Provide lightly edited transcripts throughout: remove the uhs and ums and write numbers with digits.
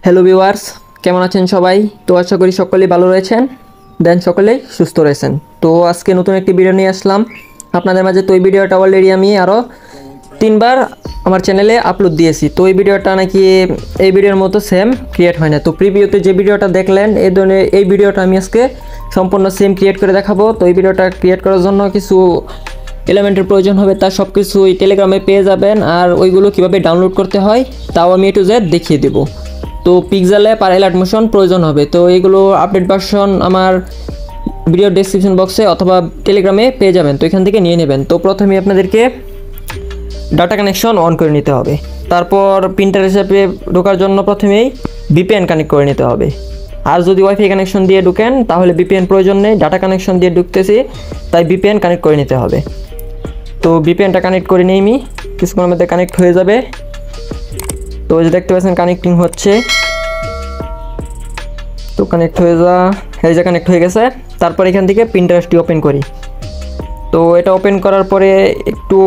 Hello viewers, কেমন আছেন সবাই? তো আশা করি সকলেই ভালো রয়েছেন, দেন সকলেই সুস্থ রয়েছেন। তো আজকে নতুন একটি ভিডিও নিয়ে আসলাম আপনাদের মাঝে। তো এই ভিডিওটা অলরেডি আমি আরও 3বার আমার চ্যানেলে আপলোড দিয়েছি। তো এই ভিডিওটা নাকি এই ভিডিওর মতো সেম ক্রিয়েট হয় না। তো প্রিভিউতে যে ভিডিওটা দেখলেন এই ধরনের এই ভিডিওটা আমি আজকে সম্পূর্ণ সেম ক্রিয়েট করে দেখাবো। তো এই ভিডিওটা ক্রিয়েট করার জন্য কিছু এলিমেন্টের প্রয়োজন হবে, তার সব কিছুই টেলিগ্রামে পেয়ে যাবেন। আর ওইগুলো কীভাবে ডাউনলোড করতে হয় তাও আমি A to Z দেখিয়ে দেবো। তো পিক্সেল অ্যাপ আর অ্যালার্ট মোশন প্রয়োজন হবে। তো এইগুলো আপডেট ভার্সন আমার ভিডিও ডেসক্রিপশন বক্সে অথবা টেলিগ্রামে পেয়ে যাবেন, তো এখান থেকে নিয়ে নেবেন। তো প্রথমে আপনাদেরকে ডাটা কানেকশন অন করে নিতে হবে। তারপর প্রিন্টারের সাথে ঢোকার জন্য প্রথমেই VPN কানেক্ট করে নিতে হবে। আর যদি ওয়াইফাই কানেকশন দিয়ে ঢুকেন তাহলে VPN প্রয়োজন নেই, ডাটা কানেকশন দিয়ে ঢুকতেছি তাই VPN কানেক্ট করে নিতে হবে। তো VPNটা কানেক্ট করে নিই আমি, কিছুক্ষণের মধ্যে কানেক্ট হয়ে যাবে। তো এই যে দেখতে পাচ্ছেন কানেক্টিং হচ্ছে। তো কানেক্ট হয়ে এই যে কানেক্ট হয়ে গেছে। তারপর এখান থেকে পিন্টারেস্টটি ওপেন করি। তো এটা ওপেন করার পরে একটু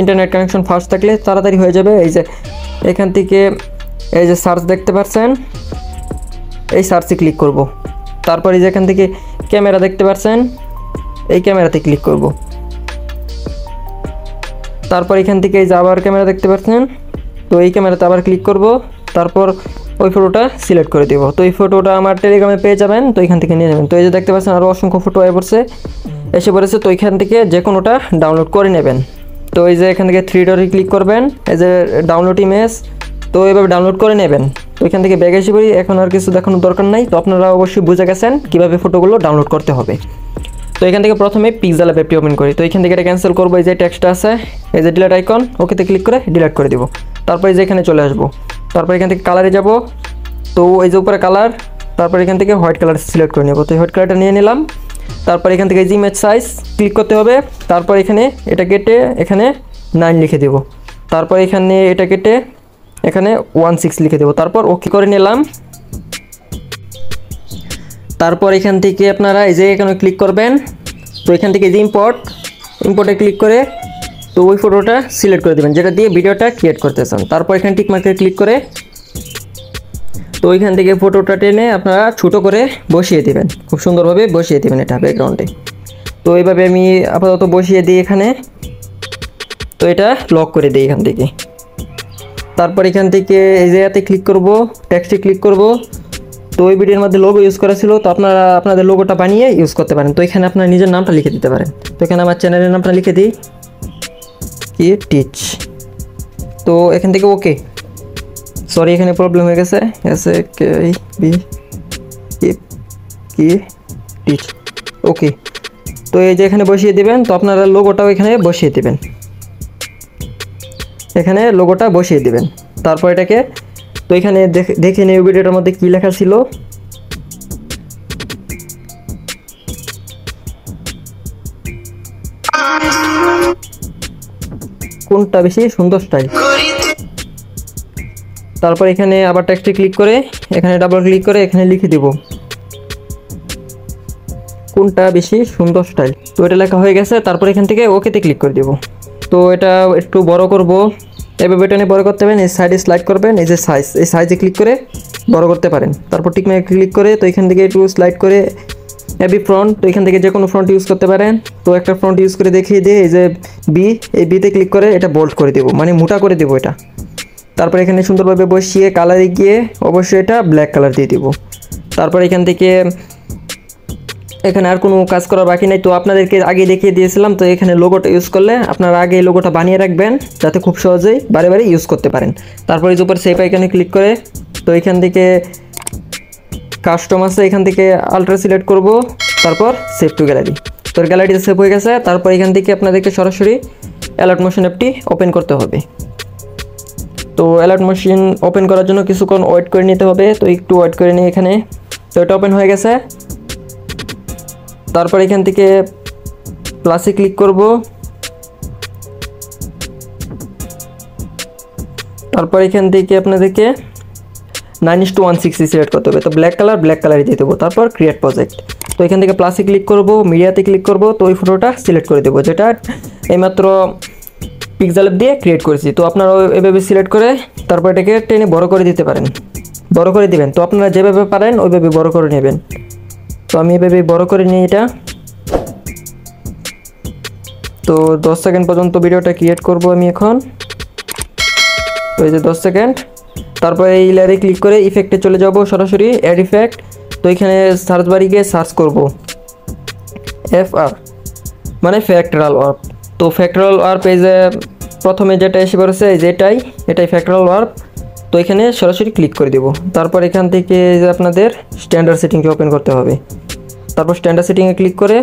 ইন্টারনেট কানেকশন ফাস্ট থাকলে তাড়াতাড়ি হয়ে যাবে। এই যে এখান থেকে এই যে সার্চ দেখতে পাচ্ছেন, এই সার্চে ক্লিক করব। তারপর এই যে এখান থেকে ক্যামেরা দেখতে পাচ্ছেন, এই ক্যামেরাতে ক্লিক করব। তারপর এখান থেকে এই যে আবার ক্যামেরা দেখতে পাচ্ছেন, তো এই ক্যামেরাতে আবার ক্লিক করব। তারপর ওই ফটোটা সিলেক্ট করে দেব। তো এই ফটোটা আমার টেলিগ্রামে পেয়ে যাবেন, তো এখান থেকে নিয়ে যাবেন। তো এই যে দেখতে পাচ্ছেন আরও অসংখ্য ফটো এসে পড়েছে। তো এখান থেকে যে কোনোটা ডাউনলোড করে নেবেন। তো এই যে এখান থেকে 3 ডটে ক্লিক করবেন, এই যে ডাউনলোড ইমেজ, তো এইভাবে ডাউনলোড করে নেবেন। তো এখান থেকে ব্যাগ এসে পড়ি, এখন আর কিছু দেখানোর দরকার নাই। তো আপনারা অবশ্যই বুঝে গেছেন কীভাবে ফটোগুলো ডাউনলোড করতে হবে। তো এখান থেকে প্রথমে পিক্সেল অ্যাপটি ওপেন করি। তো এখান থেকে এটা ক্যান্সেল করবো। এই যে টেক্সটটা আছে, এই যে ডিলিট আইকন, ওকেতে ক্লিক করে ডিলিট করে দিব। তারপর এই যে এখানে চলে আসবো। তারপর এখান থেকে কালারে যাব। তো এই যে উপরে কালার, তারপর এখান থেকে হোয়াইট কালার সিলেক্ট করে নেব। তো হোয়াইট কালারটা নিয়ে নিলাম। তারপর এখান থেকে যে ইমেজ সাইজ ক্লিক করতে হবে। তারপর এখানে এটা কেটে এখানে 9 লিখে দেব। তারপর এখানে এটা কেটে এখানে 16 লিখে দেব। তারপর ওকে করে নিলাম। তারপর এখান থেকে আপনারা এই যে এখানে ক্লিক করবেন। তো এখান থেকে যে ইম্পোর্টে ক্লিক করে তো ওই ফটোটা সিলেক্ট করে দেবেন যেটা দিয়ে ভিডিওটা ক্রিয়েট করতে চান। তারপর এখানে টিক মার্কে ক্লিক করে তো ওইখান থেকে ফটোটা টেনে আপনারা ছোটো করে বসিয়ে দেবেন, খুব সুন্দরভাবে বসিয়ে দেবেন এটা ব্যাকগ্রাউন্ডে। তো এইভাবে আমি আপাতত বসিয়ে দিই এখানে। তো এটা লক করে দিই এখান থেকে। তারপর এখান থেকে এই জায়গাতে ক্লিক করব, টেক্সটে ক্লিক করব। তো ওই ভিডিওর মধ্যে লোগো ইউজ করা ছিল, তো আপনারা আপনাদের লোগোটা বানিয়ে ইউজ করতে পারেন। তো এখানে আপনার নিজের নামটা লিখে দিতে পারেন। তো এখানে আমার চ্যানেলের নামটা লিখে দিই, কি টিচ। তো এখান থেকে ওকে, সরি এখানে প্রবলেম হয়ে গেছে, টিচ, ওকে। তো এই যে এখানে বসিয়ে দেবেন। তো আপনারা লোগোটাও এখানে বসিয়ে দেবেন, এখানে লোগোটা বসিয়ে দেবেন। তারপর এটাকে তো এখানে দেখে নিই ভিডিওটার মধ্যে কী লেখা ছিল। কোনটা বেশি সুন্দর স্টাইল। তারপর এখানে আবার টেক্সটে ক্লিক করে এখানে ডাবল ক্লিক করে এখানে লিখে দিব কোনটা বেশি সুন্দর স্টাইল। তো এটা লেখা হয়ে গেছে। তারপর এখান থেকে ওকেতে ক্লিক করে দেব। তো এটা একটু বড় করব, এভাবে বেটনে বড় করতে পারেন। এই সাইডে স্লাইড করবেন, এই যে সাইজ, এই সাইজে ক্লিক করে বড় করতে পারেন। তারপর টিক মার্কে ক্লিক করে তো এখান থেকে একটু স্লাইড করে এবি ফ্রন্ট, তো এখান থেকে যে কোনো ফ্রন্ট ইউজ করতে পারেন। তো একটা ফ্রন্ট ইউজ করে দেখিয়ে দিয়ে এই যে এই বিতে ক্লিক করে এটা বোল্ড করে দেবো, মানে মোটা করে দেবো এটা। তারপর এখানে সুন্দরভাবে বসিয়ে কালারে গিয়ে অবশ্যই এটা ব্ল্যাক কালার দিয়ে দিব। তারপর এখান থেকে এখানে আর কোনো কাজ করার বাকি নাই। তো আপনাদেরকে আগে দেখিয়ে দিয়েছিলাম। তো এখানে লোগোটা ইউজ করলে আপনারা আগে এই লোগোটা বানিয়ে রাখবেন যাতে খুব সহজেই বারে বারে ইউজ করতে পারেন। তারপর এই উপর সেভ আইকনে ক্লিক করে তো এখান থেকে কাস্টম আছে, এখান থেকে আলট্রা সিলেক্ট করব। তারপর সেভ টু গ্যালারি, তো গ্যালারিতে সেভ হয়ে গেছে। তারপর এখান থেকে আপনাদেরকে সরাসরি অ্যালার্ট মোশন অ্যাপটি ওপেন করতে হবে। তো অ্যালার্ট মেশিন ওপেন করার জন্য কিছুক্ষণ ওয়েট করে নিতে হবে। তো একটু ওয়েট করে নিই এখানে। তো এটা ওপেন হয়ে গেছে। তারপর এখান থেকে প্লাসে ক্লিক করব। তারপর এখান থেকে আপনাদেরকে 9:160 সিলেক্ট করতে হবে। তো ব্ল্যাক কালারই দিয়ে দেবো। তারপর ক্রিয়েট প্রজেক্ট, তো এখান থেকে প্লাসে ক্লিক করব, মিডিয়াতে ক্লিক করব, তো ওই ফটোটা সিলেক্ট করে দেবো যেটা এইমাত্র পিক্সেল দিয়ে ক্রিয়েট করেছি। তো আপনারা এভাবে সিলেক্ট করে তারপর এটাকে টেনে বড় করে দিতে পারেন, বড় করে দিবেন। তো আপনারা যেভাবে পারেন ওইভাবে বড় করে নেবেন। তো আমি এভাবে বড় করে নিই এটা। তো 10 সেকেন্ড পর্যন্ত ভিডিওটা ক্রিয়েট করব আমি এখন। তো এই যে 10 সেকেন্ড। তারপরে এই লেয়ারে ক্লিক করে ইফেক্টে চলে যাব, সরাসরি অ্যাড ইফেক্ট। তো এখানে সার্চ বারে গিয়ে সার্চ করব FR মানে ফ্যাক্টরাল ওয়ার্প। তো ফ্যাক্টরাল ওয়ার্প এই যে প্রথমে যেটা এসে পড়েছে এই যে এটাই ফ্যাক্টরাল ওয়ার্প। তো এখানে সরাসরি ক্লিক করে দেব। তারপর এখান থেকে যে আপনাদের স্ট্যান্ডার্ড সেটিংকে ওপেন করতে হবে। তারপর স্ট্যান্ডার্ড সেটিংয়ে ক্লিক করে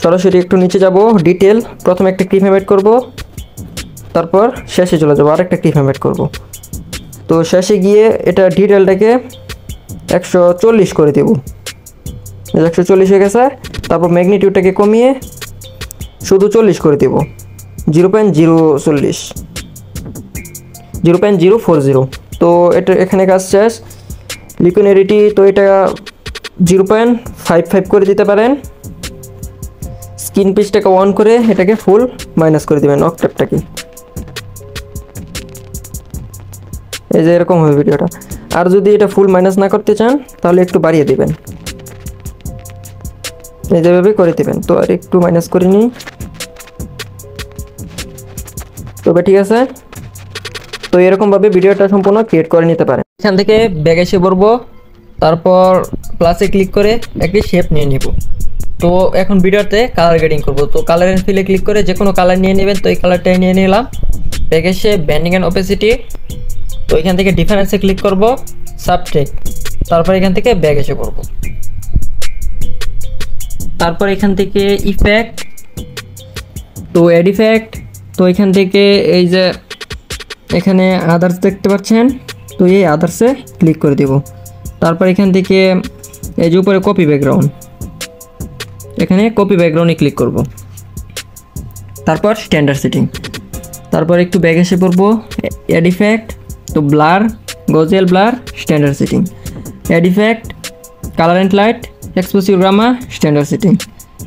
সরাসরি একটু নিচে যাব, ডিটেল, প্রথমে একটা ক্লিপ এড করব, তারপর শেষে চলে যাব আরেকটা ক্লিপ এড করব। তো শেষে গিয়ে এটা ডিটেলটাকে 140 করে দেব, 140 হয়ে গেছে। তারপর ম্যাগনিটিউডটাকে কমিয়ে শুধু 40 করে দেব, 0.040। তো এটা এখানে কাজ শেষ। লিকুইনিটি তো এটা 0.55 করে দিতে পারেন। স্ক্রিন পিচটাকে অন করে এটাকে ফুল মাইনাস করে দেবেন অক্টেভটাকে। এই যে এরকম হবে ভিডিওটা। আর যদি এটা ফুল মাইনাস না করতে চান তাহলে একটু বাড়িয়ে দিবেন, এই যেভাবে করে দিবেন। তো আর একটু মাইনাস করে নিই। তবে ঠিক আছে। তো এরকমভাবে ভিডিওটা সম্পূর্ণ ক্রিয়েট করে নিতে পারেন। এখান থেকে ব্যাগ এসে পড়বো, তারপর প্লাসে ক্লিক করে একটি শেপ নিয়ে নিব। তো এখন ভিডিওতে কালার গ্রেডিং করব। তো কালারের ফিলে ক্লিক করে যে কোনো কালার নিয়ে নেবেন। তো এই কালারটাই নিয়ে নিলাম। ব্যাগ এসে ব্যান্ডিং অ্যান্ড অপেসিটি, তো এখান থেকে ডিফারেন্সে ক্লিক করব, সাবট্রেক্ট, তারপর এখান থেকে ব্যাগ এসে করব। তারপর এখান থেকে ইফেক্ট, তো অ্যাড ইফেক্ট, তো এখান থেকে এই যে এখানে আদার্স দেখতে পাচ্ছেন, তো এই আদার্সে ক্লিক করে দেব। তারপর এখান থেকে এই যে উপরে কপি ব্যাকগ্রাউন্ড, এখানে কপি ব্যাকগ্রাউন্ডে ক্লিক করব। তারপর স্ট্যান্ডার্ড সেটিং, তারপর একটু ব্যাগ এসে পড়বো, অ্যাড ইফেক্ট, তো blur, Gaussian blur, standard setting, add effect, colour and light, exposure gamma, standard setting.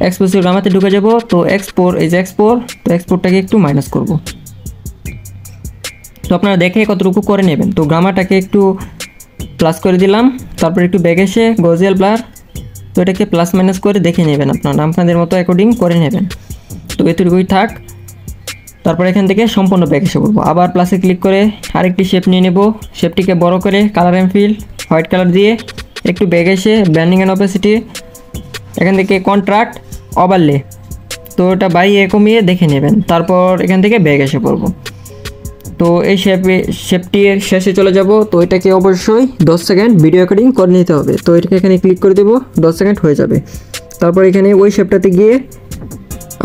Exposure গ্রামাতে ঢুকে যাব। তো এক্সপোর্ট, এই যে এক্সপোর্ট, তো এক্সপোর্টটাকে একটু মাইনাস করব। তো আপনারা দেখে কতটুকু করে নেবেন। তো গ্রামাটাকে একটু প্লাস করে দিলাম। তারপর একটু ব্যাগ এসে গজেল ব্লার, তো এটাকে প্লাস মাইনাস করে দেখে নেবেন, আপনারা আপনাদের মতো অ্যাকর্ডিং করে নেবেন। তো এতটুকুই থাক। তারপর এখান থেকে সম্পূর্ণ ব্যাগ এসে করবো। আবার প্লাসে ক্লিক করে আরেকটি শেপ নিয়ে নেব। শেপটিকে বড় করে colour and fill white colour দিয়ে একটু ব্যাগ এসে ব্যান্ডিং অ্যান্ড অপেসিটি, এখান থেকে কন্ট্রাক্ট, ওভারলে, তো এটা বাড়িয়ে কমিয়ে দেখে নেবেন। তারপর এখান থেকে ব্যাগ এসে পড়বো। তো এই শেপটির শেষে চলে যাব। তো এটাকে অবশ্যই 10 সেকেন্ড ভিডিও রেকর্ডিং করে নিতে হবে। তো এটাকে এখানে ক্লিক করে দেবো, 10 সেকেন্ড হয়ে যাবে। তারপর এখানে ওই শেপটাতে গিয়ে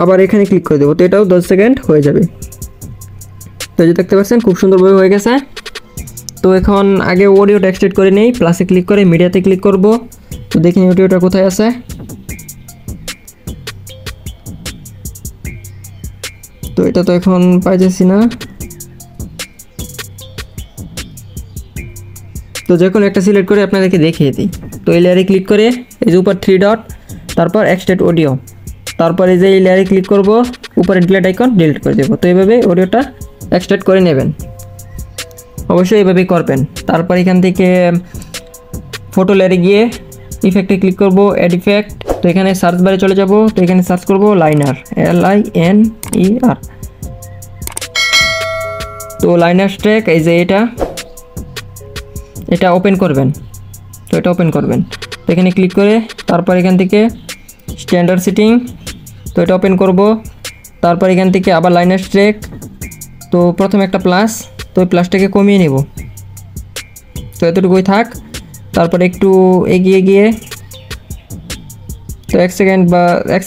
আবার এখানে ক্লিক করে দেবো। তো এটাও 10 সেকেন্ড হয়ে যাবে। তো যে দেখতে পাচ্ছেন খুব সুন্দরভাবে হয়ে গেছে। তো এখন আগে অডিওটা এক্সট্রাক্ট করে নেই। প্লাসে ক্লিক করে মিডিয়াতে ক্লিক করব। তো দেখি অডিওটা কোথায় আছে। তো এটা তো এখন পাইতেছি না। তো যে কোনো একটা সিলেক্ট করে আপনাদেরকে দেখিয়ে দিই। তো এই লেয়ারে ক্লিক করে এই যে উপর 3 ডট, তারপর এক্সট্রাক্ট অডিও, তারপর এই যে এই লেয়ারে ক্লিক করব, উপরে ডিলিট আইকন ডিলিট করে দেবো। তো এইভাবে অডিওটা এক্সট্রাক্ট করে নেবেন, অবশ্যই এইভাবেই করবেন। তারপর এখান থেকে ফটো লেয়ারে গিয়ে ইফেক্টে ক্লিক করব, অ্যাড ইফেক্ট, তো এখানে সার্চ বারে চলে যাব। তো এখানে সার্চ করব লাইনার, LINER। তো লাইনার স্ট্রেক, এই যে এটা ওপেন করবেন। তো এটা ওপেন করবেন। তো এখানে ক্লিক করে তারপর এখান থেকে স্ট্যান্ডার্ড সেটিং, তো এটা ওপেন করব। তারপর এখান থেকে আবার লাইনার স্ট্রেক, তো প্রথমে একটা প্লাস, তো ওই প্লাসটাকে কমিয়ে নেব। তো এতটুকুই থাক। তারপর একটু এগিয়ে গিয়ে, তো 1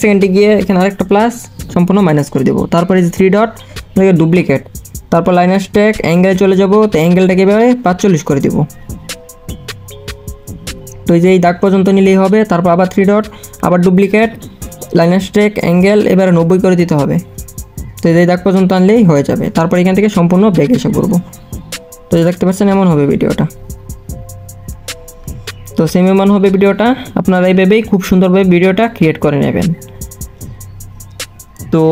সেকেন্ডে গিয়ে এখানে আরেকটা প্লাস সম্পূর্ণ মাইনাস করে দেবো। তারপরে যে 3 ডট ডুপ্লিকেট, তারপর লাইনার স্ট্রেক, অ্যাঙ্গেলে চলে যাব। তো অ্যাঙ্গেলটাকে এভাবে 45 করে দেব। তো এই যে এই দাগ পর্যন্ত নিলেই হবে। তারপর আবার 3 ডট, আবার ডুপ্লিকেট, লাইনার স্ট্রেক, অ্যাঙ্গেল এবারে 90 করে দিতে হবে। তো এই দাগ পর্যন্ত আনলেই হয়ে যাবে। তারপর এখান থেকে সম্পূর্ণ ব্যাক এসে করবো। তো দেখতে পাচ্ছেন এমন হবে ভিডিওটা। তো সেমিমান হবে ভিডিওটা, আপনারা এইভাবেই খুব সুন্দরভাবে ভিডিওটা ক্রিয়েট করে নেবেন। তো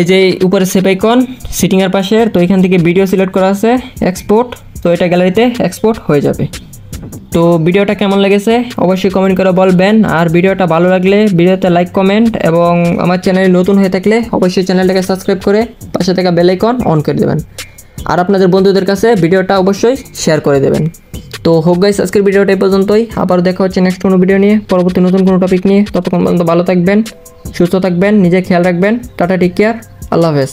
এই যে উপরে সেভ আইকন সিটিংয়ের পাশে, তো এখান থেকে ভিডিও সিলেক্ট করা আছে এক্সপোর্ট, তো এটা গ্যালারিতে এক্সপোর্ট হয়ে যাবে। তো ভিডিওটা কেমন লেগেছে অবশ্যই কমেন্ট করে বলবেন, আর ভিডিওটা ভালো লাগলে ভিডিওতে লাইক কমেন্ট, এবং আমার চ্যানেলে নতুন হয়ে থাকলে অবশ্যই চ্যানেলটাকে সাবস্ক্রাইব করে পাশে থাকা বেল আইকন অন করে দেবেন, আর আপনাদের বন্ধুদের কাছে ভিডিওটা অবশ্যই শেয়ার করে দেবেন। তো হোক গাইস, আজকের ভিডিওটা এই পর্যন্তই, আবার দেখা হচ্ছে নেক্সট কোনো ভিডিও নিয়ে, পরবর্তী নতুন কোনো টপিক নিয়ে। ততক্ষণ পর্যন্ত ভালো থাকবেন, সুস্থ থাকবেন, নিজে খেয়াল রাখবেন। টাটা, টেক কেয়ার, আল্লাহ হাফেজ।